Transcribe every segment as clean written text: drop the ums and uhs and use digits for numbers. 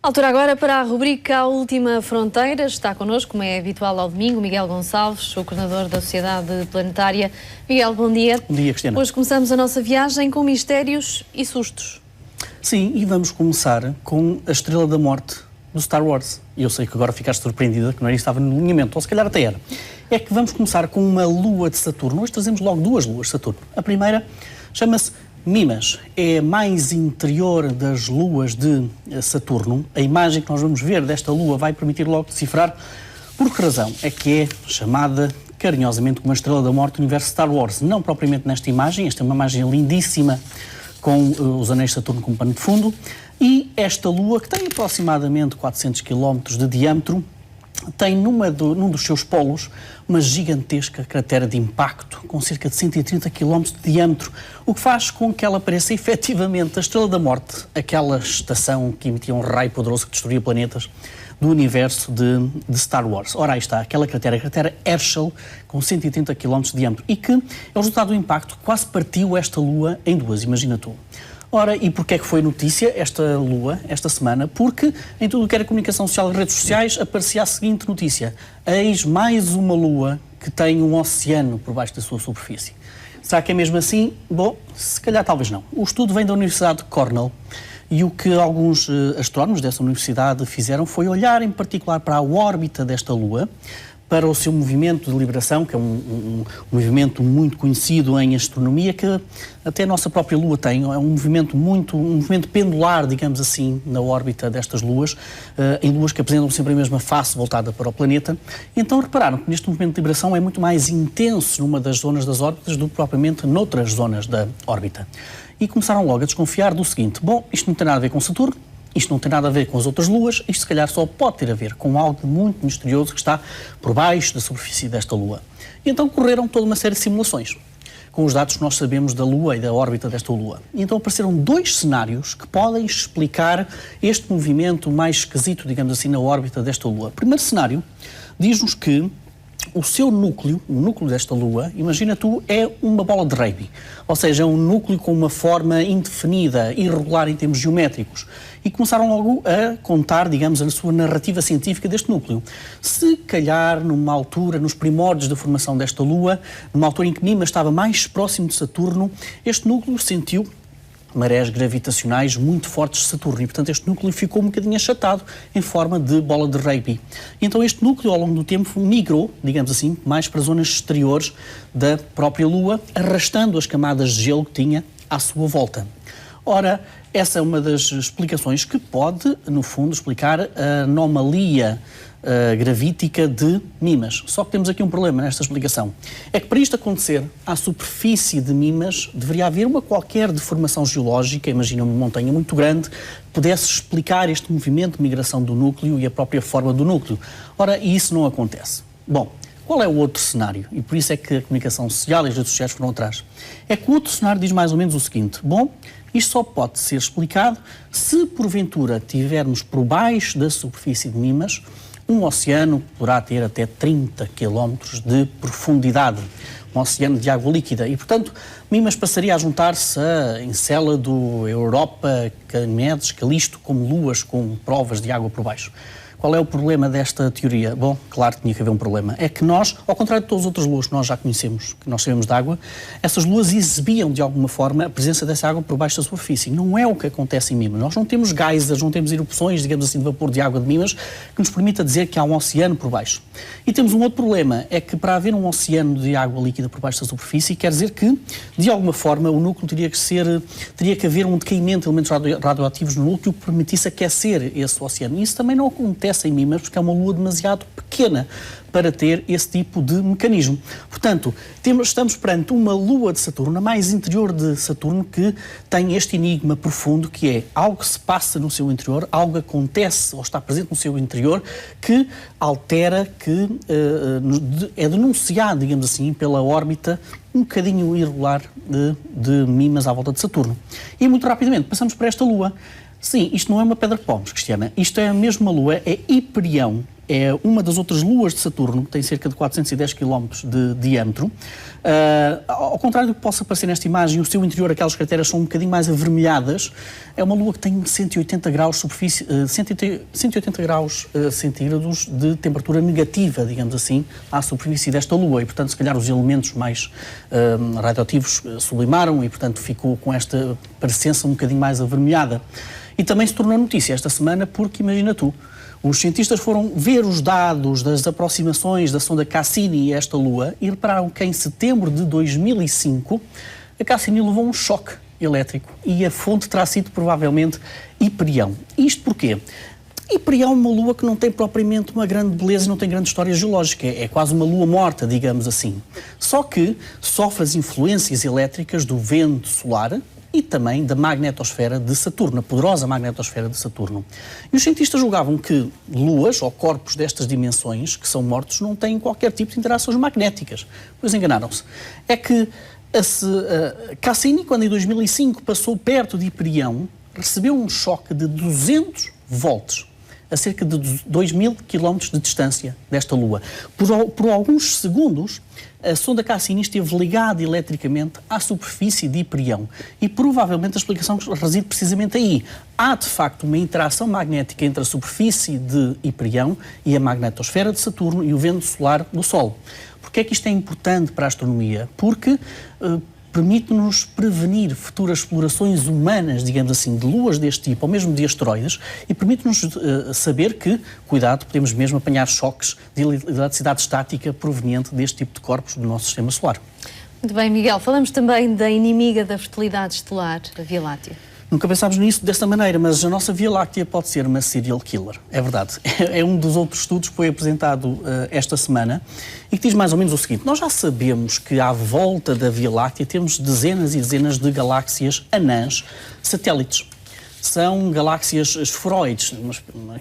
Altura agora para a rubrica A Última Fronteira. Está connosco, como é habitual ao domingo, Miguel Gonçalves, o coordenador da Sociedade Planetária. Miguel, bom dia. Bom dia, Cristina. Hoje começamos a nossa viagem com mistérios e sustos. Sim, e vamos começar com a Estrela da Morte do Star Wars. E eu sei que agora ficaste surpreendida, que não era isso que estava no alinhamento, ou se calhar até era. É que vamos começar com uma lua de Saturno. Hoje trazemos logo duas luas de Saturno. A primeira chama-se Mimas, é a mais interior das luas de Saturno. A imagem que nós vamos ver desta lua vai permitir logo decifrar por que razão é que é chamada carinhosamente como a Estrela da Morte do universo Star Wars. Não propriamente nesta imagem, esta é uma imagem lindíssima com os anéis de Saturno como pano de fundo, e esta lua, que tem aproximadamente 400 km de diâmetro, tem num dos seus polos uma gigantesca cratera de impacto com cerca de 130 km de diâmetro, o que faz com que ela pareça efetivamente a Estrela da Morte, aquela estação que emitia um raio poderoso que destruía planetas do universo de Star Wars. Ora, aí está, aquela cratera, a cratera Herschel, com 130 km de diâmetro, e que é o resultado do impacto que quase partiu esta lua em duas, imagina tu. Ora, e porquê é que foi notícia esta lua, esta semana? Porque em tudo o que era comunicação social e redes sociais aparecia a seguinte notícia: eis mais uma lua que tem um oceano por baixo da sua superfície. Será que é mesmo assim? Bom, se calhar talvez não. O estudo vem da Universidade de Cornell e o que alguns astrónomos dessa universidade fizeram foi olhar em particular para a órbita desta lua, para o seu movimento de liberação, que é um movimento muito conhecido em astronomia, que até a nossa própria Lua tem. É um movimento pendular, digamos assim, na órbita destas luas, em luas que apresentam sempre a mesma face voltada para o planeta. Então repararam que neste movimento de liberação é muito mais intenso numa das zonas das órbitas do que propriamente noutras zonas da órbita. E começaram logo a desconfiar do seguinte: bom, isto não tem nada a ver com Saturno, isto não tem nada a ver com as outras luas, isto se calhar só pode ter a ver com algo muito misterioso que está por baixo da superfície desta lua. E então correram toda uma série de simulações, com os dados que nós sabemos da lua e da órbita desta lua. E então apareceram dois cenários que podem explicar este movimento mais esquisito, digamos assim, na órbita desta lua. O primeiro cenário diz-nos que o seu núcleo, o núcleo desta lua, imagina tu, é uma bola de rugby. Ou seja, é um núcleo com uma forma indefinida, irregular em termos geométricos. E começaram logo a contar, digamos, a sua narrativa científica deste núcleo. Se calhar, numa altura, nos primórdios da formação desta lua, numa altura em que Mimas estava mais próximo de Saturno, este núcleo sentiu marés gravitacionais muito fortes de Saturno e, portanto, este núcleo ficou um bocadinho achatado em forma de bola de rugby. Então este núcleo, ao longo do tempo, migrou, digamos assim, mais para zonas exteriores da própria Lua, arrastando as camadas de gelo que tinha à sua volta. Ora, essa é uma das explicações que pode, no fundo, explicar a anomalia gravítica de Mimas. Só que temos aqui um problema nesta explicação. É que para isto acontecer, à superfície de Mimas deveria haver uma qualquer deformação geológica, imagina uma montanha muito grande, que pudesse explicar este movimento de migração do núcleo e a própria forma do núcleo. Ora, e isso não acontece. Bom, qual é o outro cenário? E por isso é que a comunicação social e as redes sociais foram atrás. É que o outro cenário diz mais ou menos o seguinte: bom, isto só pode ser explicado se porventura tivermos por baixo da superfície de Mimas um oceano que poderá ter até 30 km de profundidade, um oceano de água líquida. E, portanto, Mimas passaria a juntar-se a Encélado, Europa, Ganímedes, Calisto, como luas com provas de água por baixo. Qual é o problema desta teoria? Bom, claro que tinha que haver um problema. É que nós, ao contrário de todas as outras luas que nós já conhecemos, que nós sabemos de água, essas luas exibiam de alguma forma a presença dessa água por baixo da superfície. Não é o que acontece em Mimas. Nós não temos geysers, não temos erupções, digamos assim, de vapor de água de Mimas que nos permita dizer que há um oceano por baixo. E temos um outro problema, é que para haver um oceano de água líquida por baixo da superfície, quer dizer que, de alguma forma, o núcleo teria que haver um decaimento de elementos radioativos no núcleo que permitisse aquecer esse oceano. E isso também não acontece em Mimas, porque é uma lua demasiado pequena para ter esse tipo de mecanismo. Portanto, estamos perante uma lua de Saturno, a mais interior de Saturno, que tem este enigma profundo, que é algo que se passa no seu interior, algo acontece ou está presente no seu interior, que altera, que é denunciado, digamos assim, pela órbita um bocadinho irregular de Mimas à volta de Saturno. E muito rapidamente passamos para esta lua. Sim, isto não é uma pedra que pomos, Cristiana. Isto é a mesma lua, é Hiperião. é uma das outras luas de Saturno, que tem cerca de 410 km de diâmetro. Ao contrário do que possa parecer nesta imagem, o seu interior, aquelas crateras são um bocadinho mais avermelhadas. É uma lua que tem 180 graus superfície, 180 graus centígrados de temperatura negativa, digamos assim, à superfície desta lua. E, portanto, se calhar os elementos mais radioativos sublimaram e, portanto, ficou com esta parecença um bocadinho mais avermelhada. E também se tornou notícia esta semana porque, imagina tu, os cientistas foram ver os dados das aproximações da sonda Cassini a esta lua e repararam que em setembro de 2005 a Cassini levou um choque elétrico e a fonte terá sido provavelmente Hiperião. Isto porquê? Hiperião é uma lua que não tem propriamente uma grande beleza, não tem grande história geológica, é quase uma lua morta, digamos assim. Só que sofre as influências elétricas do vento solar e também da magnetosfera de Saturno, a poderosa magnetosfera de Saturno. E os cientistas julgavam que luas ou corpos destas dimensões, que são mortos, não têm qualquer tipo de interações magnéticas. Pois enganaram-se. É que Cassini, quando em 2005 passou perto de Hiperião, recebeu um choque de 200 volts, a cerca de 2.000 km de distância desta lua. Por alguns segundos, a sonda Cassini esteve ligada eletricamente à superfície de Hiperião e provavelmente a explicação reside precisamente aí. Há, de facto, uma interação magnética entre a superfície de Hiperião e a magnetosfera de Saturno e o vento solar do Sol. Porquê é que isto é importante para a astronomia? Porque permite-nos prevenir futuras explorações humanas, digamos assim, de luas deste tipo, ou mesmo de asteroides, e permite-nos saber que, cuidado, podemos mesmo apanhar choques de eletricidade estática proveniente deste tipo de corpos do nosso sistema solar. Muito bem, Miguel. Falamos também da inimiga da fertilidade estelar, a Via Láctea. Nunca pensámos nisso desta maneira, mas a nossa Via Láctea pode ser uma serial killer. É verdade. É um dos outros estudos que foi apresentado esta semana e que diz mais ou menos o seguinte. Nós já sabemos que à volta da Via Láctea temos dezenas e dezenas de galáxias anãs satélites. São galáxias esferoides,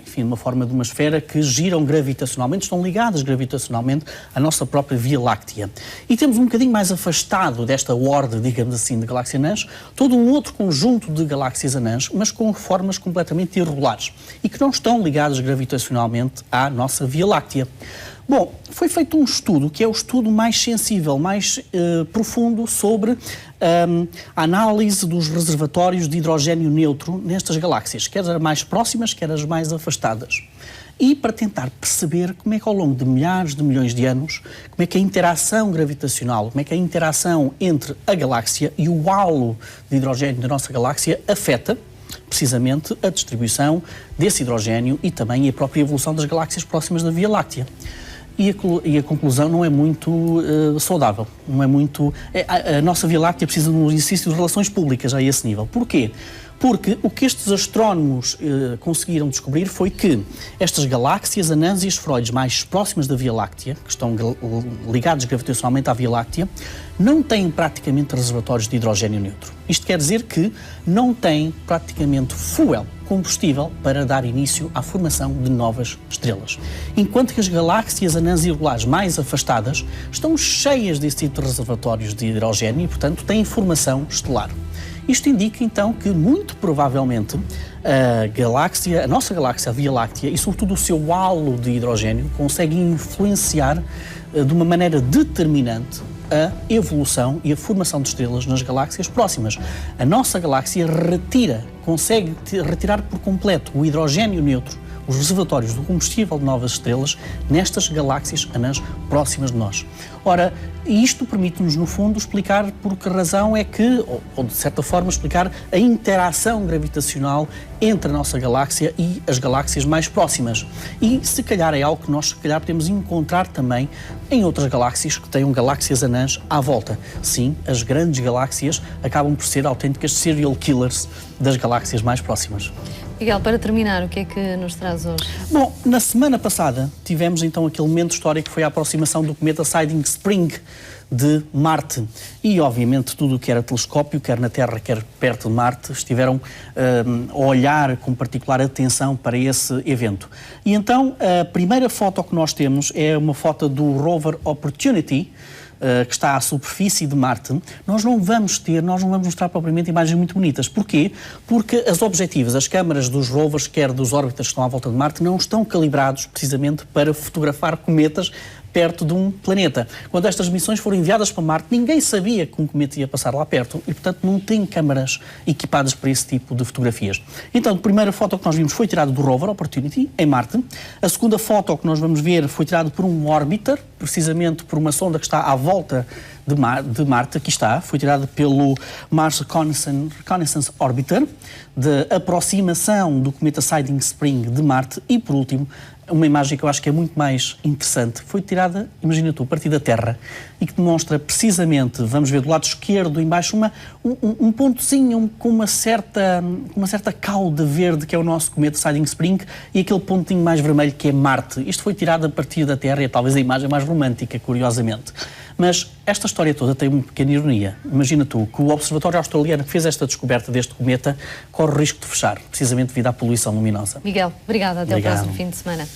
enfim, uma forma de uma esfera que giram gravitacionalmente, estão ligadas gravitacionalmente à nossa própria Via Láctea. E temos um bocadinho mais afastado desta horde, digamos assim, de galáxias anãs, todo um outro conjunto de galáxias anãs, mas com formas completamente irregulares e que não estão ligadas gravitacionalmente à nossa Via Láctea. Bom, foi feito um estudo que é o estudo mais sensível, mais profundo sobre a análise dos reservatórios de hidrogênio neutro nestas galáxias, quer as mais próximas, quer as mais afastadas. E para tentar perceber como é que ao longo de milhares de milhões de anos, como é que a interação gravitacional, como é que a interação entre a galáxia e o halo de hidrogênio da nossa galáxia afeta precisamente a distribuição desse hidrogênio e também a própria evolução das galáxias próximas da Via Láctea. E a conclusão não é muito saudável. Não é muito, a nossa Via Láctea precisa de um exercício de relações públicas a esse nível. Porquê? Porque o que estes astrónomos conseguiram descobrir foi que estas galáxias anãs e esferoides mais próximas da Via Láctea, que estão ligados gravitacionalmente à Via Láctea, não têm praticamente reservatórios de hidrogênio neutro. Isto quer dizer que não têm praticamente fuel, combustível, para dar início à formação de novas estrelas. Enquanto que as galáxias anãs irregulares mais afastadas estão cheias desse tipo de reservatórios de hidrogênio e, portanto, têm formação estelar. Isto indica, então, que muito provavelmente a nossa galáxia, a Via Láctea, e sobretudo o seu halo de hidrogênio, consegue influenciar de uma maneira determinante a evolução e a formação de estrelas nas galáxias próximas. A nossa galáxia consegue retirar por completo o hidrogênio neutro, os reservatórios do combustível de novas estrelas, nestas galáxias anãs próximas de nós. Ora, isto permite-nos, no fundo, explicar por que razão é que, ou de certa forma, explicar a interação gravitacional entre a nossa galáxia e as galáxias mais próximas. E, se calhar, é algo que nós, se calhar, podemos encontrar também em outras galáxias que tenham galáxias anãs à volta. Sim, as grandes galáxias acabam por ser autênticas serial killers das galáxias mais próximas. Miguel, para terminar, o que é que nos traz hoje? Bom, na semana passada tivemos então aquele momento histórico que foi a aproximação do cometa Siding Spring de Marte. E, obviamente, tudo o que era telescópio, quer na Terra, quer perto de Marte, estiveram a olhar com particular atenção para esse evento. E então, a primeira foto que nós temos é uma foto do rover Opportunity, que está à superfície de Marte, nós não vamos mostrar propriamente imagens muito bonitas. Porquê? Porque as objetivas, as câmaras dos rovers, quer dos órbitas que estão à volta de Marte, não estão calibrados precisamente para fotografar cometas perto de um planeta. Quando estas missões foram enviadas para Marte, ninguém sabia que um cometa ia passar lá perto e, portanto, não tem câmaras equipadas para esse tipo de fotografias. Então, a primeira foto que nós vimos foi tirada do rover Opportunity, em Marte. A segunda foto que nós vamos ver foi tirada por um orbiter, precisamente por uma sonda que está à volta de Marte. Aqui está, foi tirada pelo Mars Reconnaissance Orbiter, de aproximação do cometa Siding Spring de Marte. E, por último, uma imagem que eu acho que é muito mais interessante, foi tirada, imagina tu, a partir da Terra, e que demonstra precisamente, vamos ver do lado esquerdo, em baixo, um pontozinho com uma certa cauda verde, que é o nosso cometa Siding Spring, e aquele pontinho mais vermelho que é Marte. Isto foi tirado a partir da Terra e é talvez a imagem mais romântica, curiosamente. Mas esta história toda tem uma pequena ironia. Imagina tu que o Observatório Australiano que fez esta descoberta deste cometa corre o risco de fechar, precisamente devido à poluição luminosa. Miguel, obrigada. Até o próximo fim de semana.